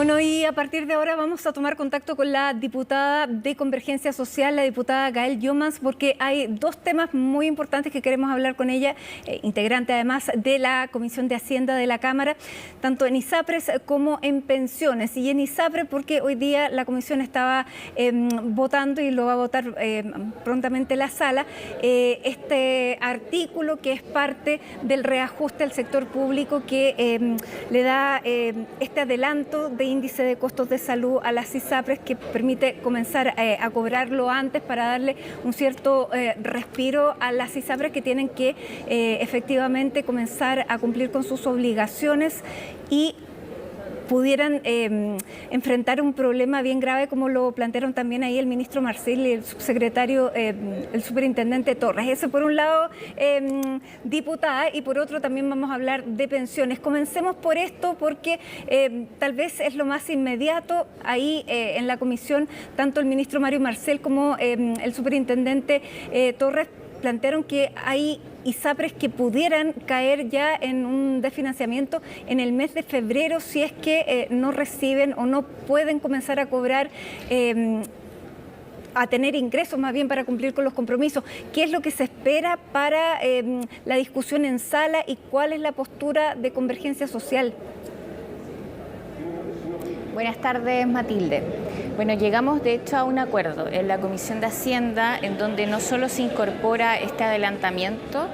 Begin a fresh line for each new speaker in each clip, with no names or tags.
Bueno, y a partir de ahora vamos a tomar contacto con la diputada de Convergencia Social, la diputada Gael Youmans, porque hay dos temas muy importantes que queremos hablar con ella, integrante además de la Comisión de Hacienda de la Cámara, tanto en ISAPRES como en pensiones. Y en ISAPRES porque hoy día la Comisión estaba votando, y lo va a votar prontamente la sala, este artículo que es parte del reajuste al sector público que le da este adelanto de índice de costos de salud a las ISAPRES, que permite comenzar a cobrarlo antes para darle un cierto respiro a las ISAPRES que tienen que efectivamente comenzar a cumplir con sus obligaciones y pudieran enfrentar un problema bien grave, como lo plantearon también ahí el ministro Marcel y el subsecretario, el superintendente Torres. Ese por un lado, diputada, y por otro también vamos a hablar de pensiones. Comencemos por esto porque tal vez es lo más inmediato. Ahí en la comisión, tanto el ministro Mario Marcel como el superintendente Torres plantearon que hay ISAPRES que pudieran caer ya en un desfinanciamiento en el mes de febrero si es que no reciben o no pueden comenzar a cobrar, a tener ingresos más bien para cumplir con los compromisos. ¿Qué es lo que se espera para la discusión en sala y cuál es la postura de Convergencia Social?
Buenas tardes, Matilde. Bueno, llegamos de hecho a un acuerdo en la Comisión de Hacienda en donde no solo se incorpora este adelantamiento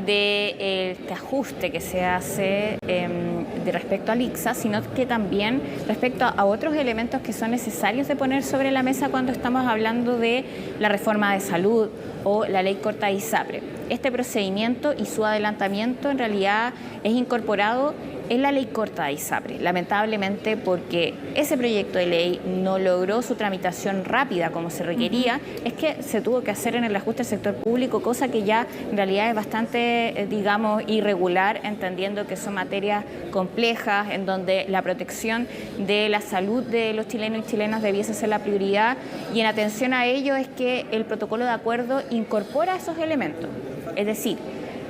de este ajuste que se hace de respecto al ICSA, sino que también respecto a otros elementos que son necesarios de poner sobre la mesa cuando estamos hablando de la reforma de salud o la ley corta de ISAPRES. Este procedimiento y su adelantamiento en realidad es incorporado en la ley corta de ISAPRES, lamentablemente porque ese proyecto de ley no logró su tramitación rápida como se requería, es que se tuvo que hacer en el ajuste del sector público, cosa que ya en realidad es bastante, digamos, irregular, entendiendo que son materias complejas, en donde la protección de la salud de los chilenos y chilenas debiese ser la prioridad, y en atención a ello es que el protocolo de acuerdo incorpora esos elementos, es decir,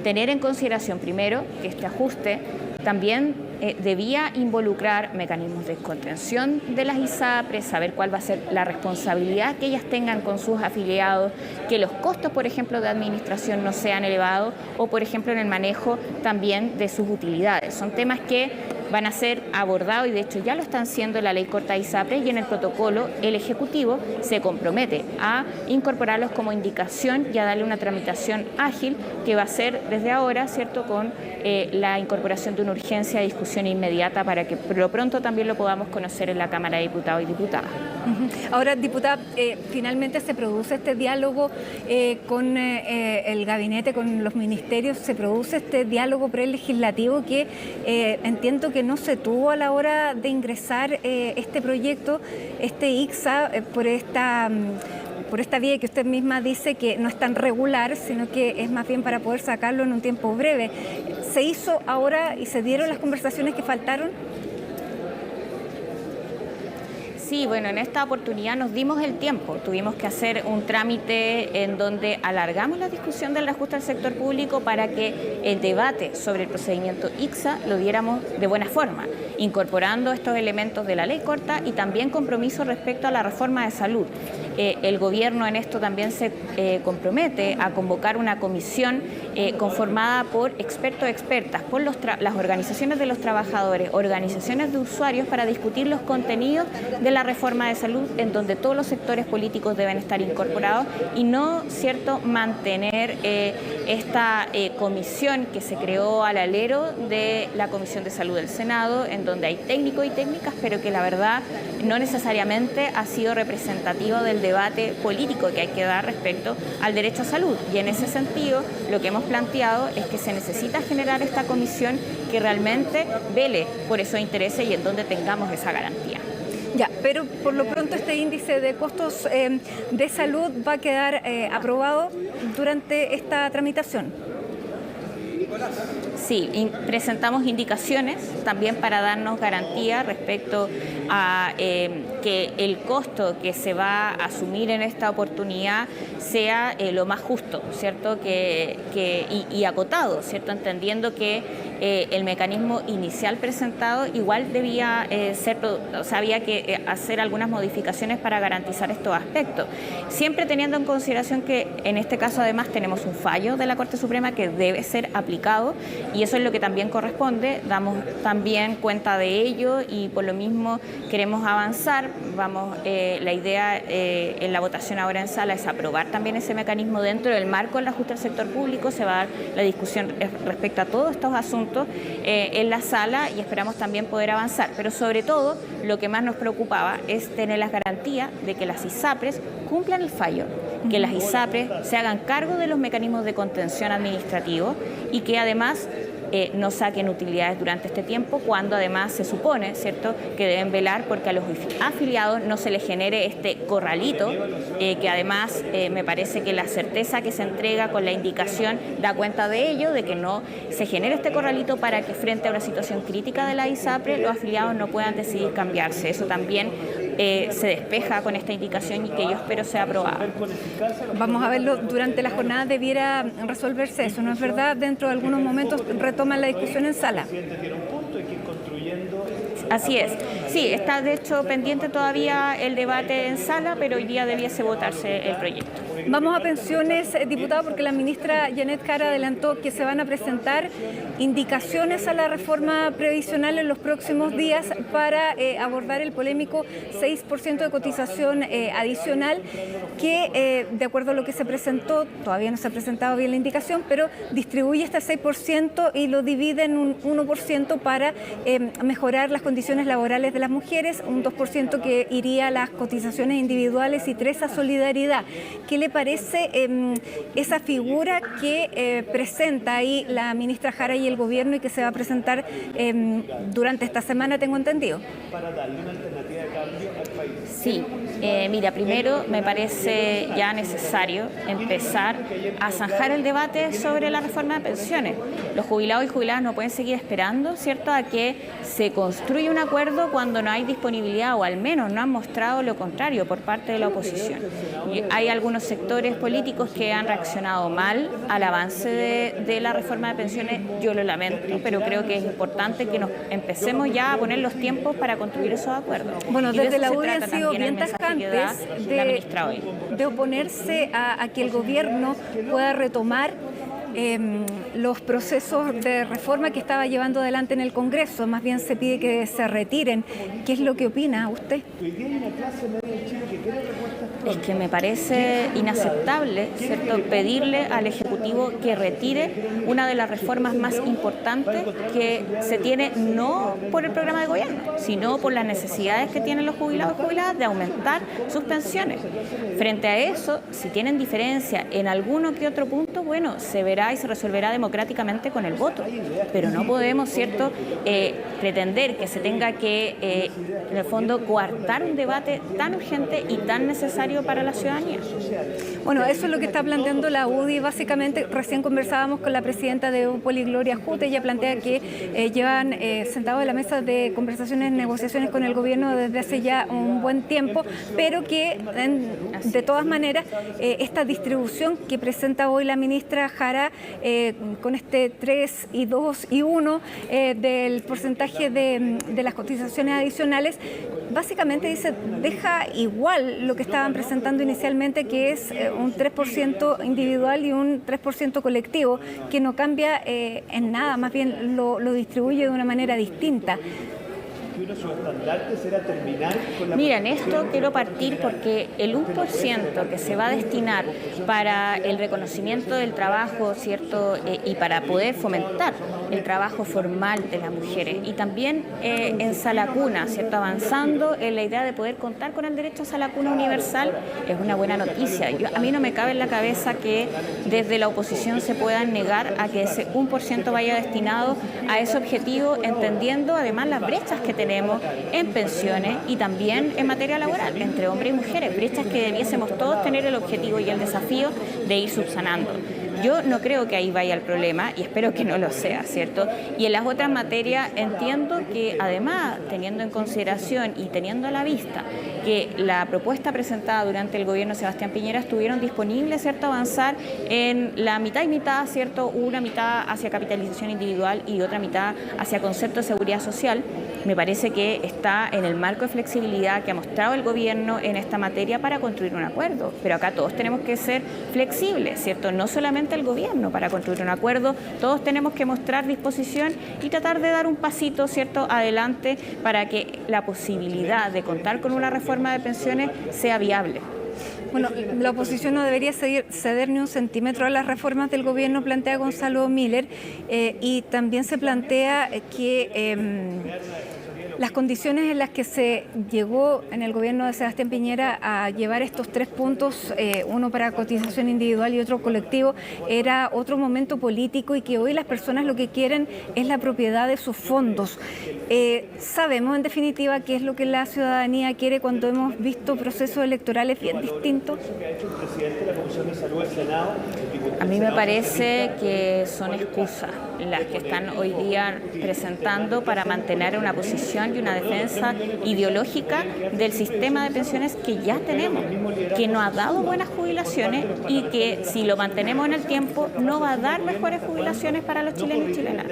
tener en consideración primero que este ajuste también debía involucrar mecanismos de contención de las ISAPRES, saber cuál va a ser la responsabilidad que ellas tengan con sus afiliados, que los costos, por ejemplo, de administración no sean elevados o, por ejemplo, en el manejo también de sus utilidades. Son temas que van a ser abordados y de hecho ya lo están siendo en la ley corta de ISAPRES, y en el protocolo el Ejecutivo se compromete a incorporarlos como indicación y a darle una tramitación ágil que va a ser desde ahora, ¿cierto?, con la incorporación de una urgencia de discusión inmediata para que por lo pronto también lo podamos conocer en la Cámara de Diputados y Diputadas.
Ahora, diputada, finalmente se produce este diálogo con el gabinete, con los ministerios, se produce este diálogo prelegislativo que entiendo que no se tuvo a la hora de ingresar este proyecto, este ICSA, por esta vía que usted misma dice que no es tan regular, sino que es más bien para poder sacarlo en un tiempo breve. ¿Se hizo ahora y se dieron las conversaciones que faltaron?
Sí, bueno, en esta oportunidad nos dimos el tiempo. Tuvimos que hacer un trámite en donde alargamos la discusión del reajuste al sector público para que el debate sobre el procedimiento ICSA lo diéramos de buena forma, incorporando estos elementos de la ley corta y también compromiso respecto a la reforma de salud. El gobierno en esto también se compromete a convocar una comisión conformada por expertos y expertas, por las organizaciones de los trabajadores, organizaciones de usuarios, para discutir los contenidos de la reforma de salud, en donde todos los sectores políticos deben estar incorporados y no, ¿cierto?, mantener esta comisión que se creó al alero de la Comisión de Salud del Senado, en donde hay técnicos y técnicas, pero que la verdad no necesariamente ha sido representativo del debate político que hay que dar respecto al derecho a salud. Y en ese sentido, lo que hemos planteado es que se necesita generar esta comisión que realmente vele por esos intereses y en donde tengamos esa garantía.
Ya, pero por lo pronto este índice de costos de salud va a quedar aprobado durante esta tramitación.
Sí, presentamos indicaciones también para darnos garantía respecto a que el costo que se va a asumir en esta oportunidad sea lo más justo, ¿cierto? Y acotado, ¿cierto? Entendiendo que el mecanismo inicial presentado igual debía había que hacer algunas modificaciones para garantizar estos aspectos, siempre teniendo en consideración que en este caso además tenemos un fallo de la Corte Suprema que debe ser aplicado, y eso es lo que también corresponde. Damos también cuenta de ello y por lo mismo queremos avanzar. La idea en la votación ahora en sala es aprobar también ese mecanismo dentro del marco del ajuste al sector público. Se va a dar la discusión respecto a todos estos asuntos en la sala y esperamos también poder avanzar, pero sobre todo lo que más nos preocupaba es tener las garantías de que las ISAPRES cumplan el fallo, que las ISAPRES se hagan cargo de los mecanismos de contención administrativo y que además no saquen utilidades durante este tiempo, cuando además se supone, ¿cierto?, que deben velar porque a los afiliados no se les genere este corralito, que además me parece que la certeza que se entrega con la indicación da cuenta de ello, de que no se genere este corralito para que frente a una situación crítica de la ISAPRE los afiliados no puedan decidir cambiarse. Eso también se despeja con esta indicación y que yo espero sea aprobada.
Vamos a verlo durante la jornada, debiera resolverse eso, ¿no es verdad? Dentro de algunos momentos retoman la discusión en sala.
Así es. Sí, está de hecho pendiente todavía el debate en sala, pero hoy día debiese votarse el proyecto.
Vamos a pensiones, diputado, porque la ministra Janet Jara adelantó que se van a presentar indicaciones a la reforma previsional en los próximos días para abordar el polémico 6% de cotización adicional que, de acuerdo a lo que se presentó, todavía no se ha presentado bien la indicación, pero distribuye este 6% y lo divide en un 1% para mejorar las condiciones laborales de las mujeres, un 2% que iría a las cotizaciones individuales y 3% a solidaridad. ¿Qué le parece esa figura que presenta ahí la ministra Jara y el gobierno y que se va a presentar durante esta semana, tengo entendido?
Sí, mira, primero me parece ya necesario empezar a zanjar el debate sobre la reforma de pensiones. Los jubilados y jubiladas no pueden seguir esperando, ¿cierto?, a que se construya un acuerdo cuando no hay disponibilidad, o al menos no han mostrado lo contrario por parte de la oposición. Y hay algunos sectores políticos que han reaccionado mal al avance de la reforma de pensiones. Yo lo lamento, pero creo que es importante que nos empecemos ya a poner los tiempos para construir esos acuerdos.
Bueno, desde la UDI han sido bien tajantes de oponerse a que el gobierno pueda retomar los procesos de reforma que estaba llevando adelante en el Congreso. Más bien se pide que se retiren. ¿Qué es lo que opina usted?
Es que me parece inaceptable, ¿cierto?, pedirle al Ejecutivo que retire una de las reformas más importantes que se tiene, no por el programa de gobierno, sino por las necesidades que tienen los jubilados y jubiladas de aumentar sus pensiones. Frente a eso, si tienen diferencia en alguno que otro punto, bueno, se verá y se resolverá democráticamente con el voto, pero no podemos, ¿cierto?, pretender que se tenga que, en el fondo, coartar un debate tan urgente y tan necesario para la ciudadanía.
Bueno, eso es lo que está planteando la UDI. Básicamente, recién conversábamos con la presidenta de UPOLI, Gloria Hutte. Ella plantea que llevan sentados en la mesa de conversaciones, negociaciones con el gobierno desde hace ya un buen tiempo, pero que de todas maneras esta distribución que presenta hoy la ministra Jara con este 3 y 2 y 1 del porcentaje de las cotizaciones adicionales, básicamente dice, deja igual lo que estaban presentando inicialmente, que es un 3% individual y un 3% colectivo, que no cambia en nada, más bien lo distribuye de una manera distinta. Mira, en esto quiero partir porque el 1% que se va a destinar para el reconocimiento del trabajo, ¿cierto?, y para poder fomentar el trabajo formal de las mujeres, y también en sala cuna, ¿cierto?, avanzando en la idea de poder contar con el derecho a sala cuna universal, es una buena noticia. A mí no me cabe en la cabeza que desde la oposición se puedan negar a que ese 1% vaya destinado a ese objetivo, entendiendo además las brechas que tenemos en pensiones y también en materia laboral entre hombres y mujeres, brechas que debiésemos todos tener el objetivo y el desafío de ir subsanando.
Yo no creo que ahí vaya el problema y espero que no lo sea, ¿cierto? Y en las otras materias entiendo que además, teniendo en consideración y teniendo a la vista que la propuesta presentada durante el gobierno de Sebastián Piñera estuvieron disponibles, ¿cierto?, avanzar en la mitad y mitad, ¿cierto?, una mitad hacia capitalización individual y otra mitad hacia concepto de seguridad social. Me parece que está en el marco de flexibilidad que ha mostrado el gobierno en esta materia para construir un acuerdo. Pero acá todos tenemos que ser flexibles, ¿cierto? No solamente el gobierno para construir un acuerdo, todos tenemos que mostrar disposición y tratar de dar un pasito, ¿cierto?, adelante para que la posibilidad de contar con una reforma de pensiones sea viable.
Bueno, la oposición no debería ceder ni un centímetro a las reformas del gobierno, plantea Gonzalo Miller, y también se plantea que las condiciones en las que se llegó en el gobierno de Sebastián Piñera a llevar estos 3 puntos, uno para cotización individual y otro colectivo, era otro momento político y que hoy las personas lo que quieren es la propiedad de sus fondos. Sabemos en definitiva qué es lo que la ciudadanía quiere cuando hemos visto procesos electorales bien distintos.
A mí me parece que son excusas las que están hoy día presentando para mantener una posición y una defensa ideológica del sistema de pensiones que ya tenemos, que no ha dado buenas jubilaciones y que si lo mantenemos en el tiempo no va a dar mejores jubilaciones para los chilenos y chilenas.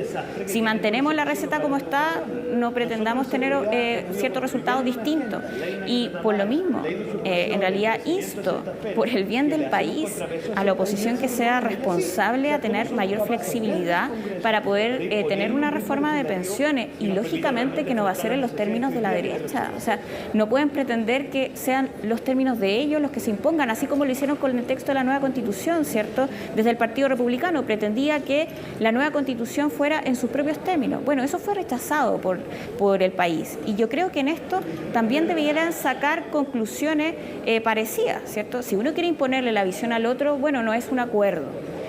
Si mantenemos la receta como está, no pretendamos tener ciertos resultados distintos. Y por lo mismo, en realidad insto, por el bien del país, a la oposición que sea responsable a tener mayor flexibilidad para poder tener una reforma de pensiones y lógicamente que no va a ser en los términos de la derecha. O sea, no pueden pretender que sean los términos de ellos los que se impongan, así como lo hicieron con el texto de la nueva Constitución, ¿cierto? Desde el Partido Republicano pretendía que la nueva Constitución fuera en sus propios términos. Bueno, eso fue rechazado por el país y yo creo que en esto también debieran sacar conclusiones parecidas, ¿cierto? Si uno quiere imponerle la visión al otro, bueno, no es un acuerdo.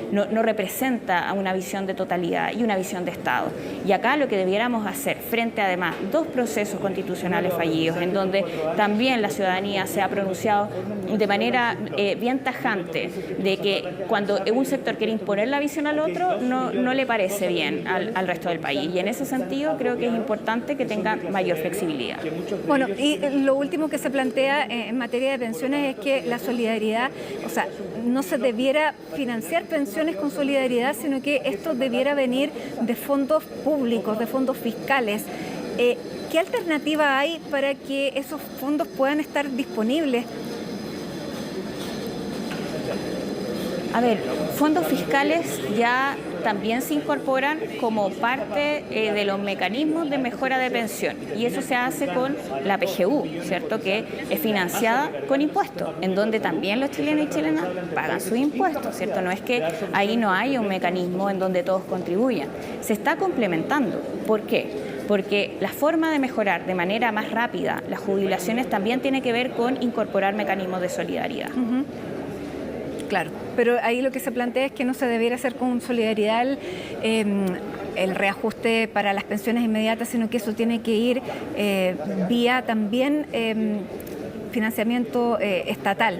No representa una visión de totalidad y una visión de Estado. Y acá lo que debiéramos hacer, frente además 2 procesos constitucionales fallidos, en donde también la ciudadanía se ha pronunciado de manera bien tajante de que cuando un sector quiere imponer la visión al otro, no le parece bien al resto del país. Y en ese sentido creo que es importante que tenga mayor flexibilidad.
Bueno, y lo último que se plantea en materia de pensiones es que la solidaridad, o sea, no se debiera financiar pensiones con solidaridad, sino que esto debiera venir de fondos públicos, de fondos fiscales. ¿Qué alternativa hay para que esos fondos puedan estar disponibles?
A ver, fondos fiscales ya también se incorporan como parte de los mecanismos de mejora de pensión y eso se hace con la PGU, ¿cierto?, que es financiada con impuestos, en donde también los chilenos y chilenas pagan sus impuestos, ¿cierto? No es que ahí no haya un mecanismo en donde todos contribuyan, se está complementando. ¿Por qué? Porque la forma de mejorar de manera más rápida las jubilaciones también tiene que ver con incorporar mecanismos de solidaridad.
Claro, pero ahí lo que se plantea es que no se debiera hacer con solidaridad el reajuste para las pensiones inmediatas, sino que eso tiene que ir vía también financiamiento estatal.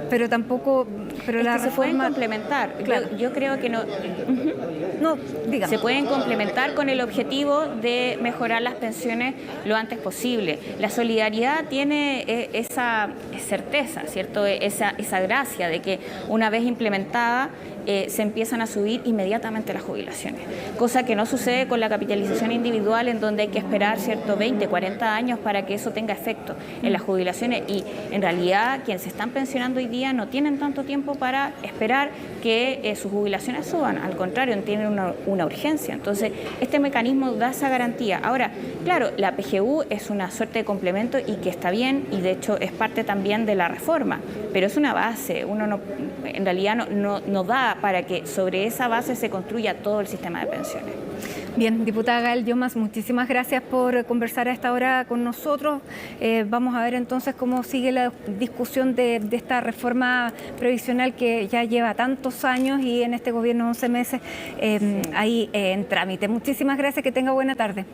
Pero tampoco... Pero
es
la
que se
reforma...
pueden complementar.
Claro.
Yo creo que no...
No, dígame.
Se pueden complementar con el objetivo de mejorar las pensiones lo antes posible. La solidaridad tiene esa certeza, ¿cierto? Esa gracia de que una vez implementada se empiezan a subir inmediatamente las jubilaciones, cosa que no sucede con la capitalización individual, en donde hay que esperar, ¿cierto?, 20, 40 años para que eso tenga efecto en las jubilaciones y en realidad quienes se están pensionando hoy día no tienen tanto tiempo para esperar que sus jubilaciones suban, al contrario, tienen una urgencia. Entonces, este mecanismo da esa garantía. Ahora, claro, la PGU es una suerte de complemento y que está bien y de hecho es parte también de la reforma, pero es una base, uno no, en realidad no da para que sobre esa base se construya todo el sistema de pensiones.
Bien, diputada Gael Llomas, muchísimas gracias por conversar a esta hora con nosotros. Vamos a ver entonces cómo sigue la discusión de esta reforma previsional que ya lleva tantos años y en este gobierno 11 meses ahí en trámite. Muchísimas gracias, que tenga buena tarde.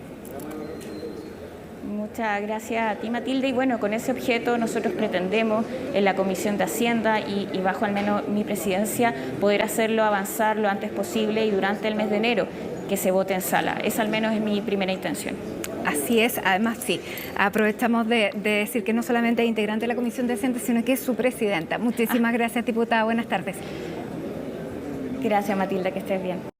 Muchas gracias a ti, Matilde. Y bueno, con ese objeto nosotros pretendemos en la Comisión de Hacienda y bajo al menos mi presidencia poder hacerlo avanzar lo antes posible y durante el mes de enero que se vote en sala. Esa al menos es mi primera intención.
Así es, además sí, aprovechamos de decir que no solamente es integrante de la Comisión de Hacienda, sino que es su presidenta. Muchísimas gracias, diputada. Buenas tardes.
Gracias, Matilde, que estés bien.